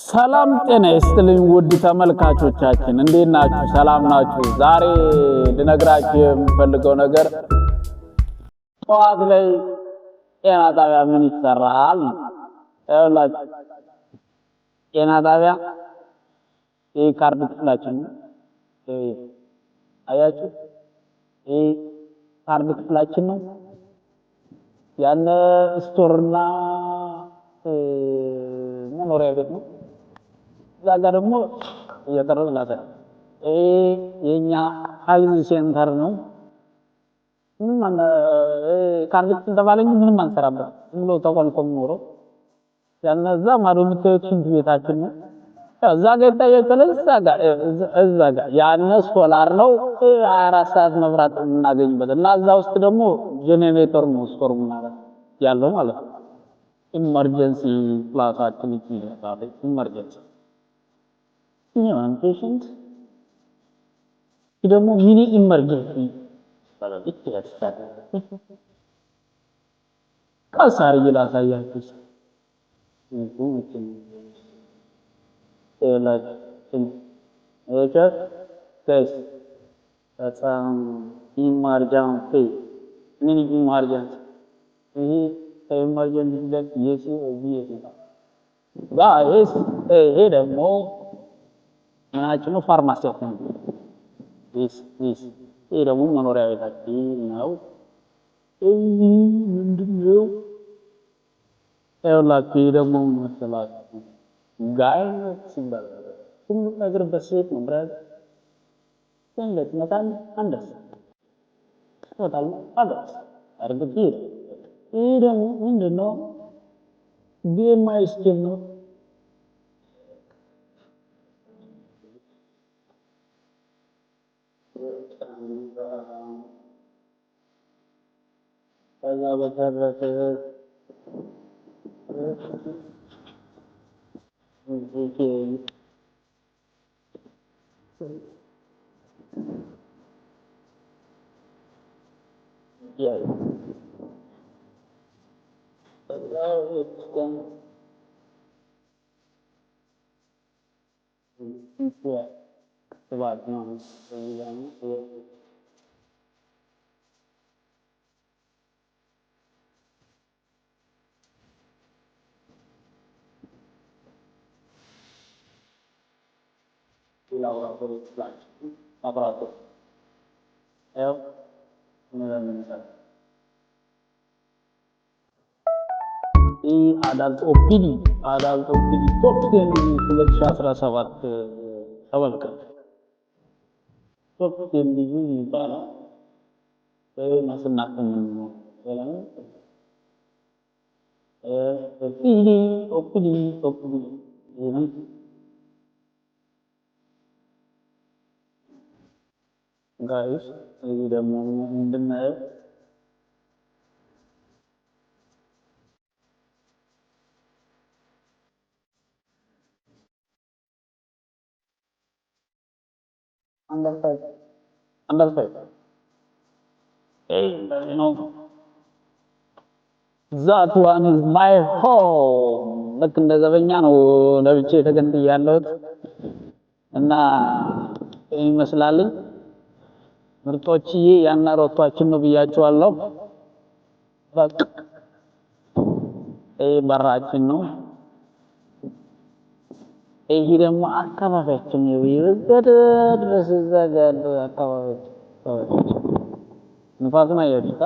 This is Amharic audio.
ሰላም ጤና ይስጥልኝ ውድ ተመልካቾቻችን እንዴት ናችሁ? ሰላም ናችሁ? ዛሬ ልነግራችሁ የምፈልገው ነገር ጠዋት ላይ ጤና ጣቢያ ምን ይሰራል? ያውላችሁ ጤና ጣቢያ ካርድ ክፍላችን አያችሁ፣ ካርድ ክፍላችን ነው። ያን ስቶርና መኖሪያ ቤት ነው። እዛ ጋር ደግሞ እየቀረብላታ የኛ ሀይል ሴንተር ነው። ምንም ካርድ እንደባለኝ ምንም አንሰራበት ብሎ ተቆልቆም ኖሮ ያን እዛ ማዶ የምታዩት ሽንት ቤታችን ነው። እዛ ጋር ይታያችኋል። እዛ ጋር ያን ሶላር ነው 24 ሰዓት መብራት እናገኝበት እና እዛ ውስጥ ደግሞ ጄኔሬተር ነው ስቶር ማለት ያለው ማለት ነው። ኢመርጀንሲ ክላሳችን ይችላል። ኢመርጀንሲ ፔሽንት ደግሞ ሚኒ ኢመርጀንሲ ማለት ይችላል። ካሳር ይላሳያችሁ ኢመርጀንሲ ሚኒ ኢመርጀንሲ emergency that yes guys ይሄ ደግሞ ምናችን ነው? ፋርማሲ ነው። ይሄ ደግሞ መኖሪያ ቤታችን ነው። ምንድነው ያውላችሁ? ይሄ ደግሞ መሰላችሁ ጋይስ ሲባል ሁሉ ነገር በሴት ነው ብራዝ እንዴት መጣን አንደስ ቶታል አደስ አርግቲ ይሄ ደግሞ ምንድነው? ቢኤምአይ ስኪል ነው። ከዛ በተረፈ laboratório. አዳልት ኦፒዲ ቶፕ 10 2017 ተመልከቱ። ቶፕ 10 ይባላል። ማስናቀም ነው ሰላም ኦፒዲ ጋይስ ይሄ ደግሞ ምንድነው? Understand. Hey, that one is my home. ልክ እንደ ዘበኛ ነው ለብቻ ተገንጥዬ ያለሁት እና ይመስላል ምርጦችዬ ያናሮቷችን ነው ብያችኋለሁ። በቃ በራችን ነው። ይሄ ደግሞ አካባቢያችን ነው። ይወገድ ድረስ እዛ ጋር አካባቢያችን ንፋስ ነው ያየሁት።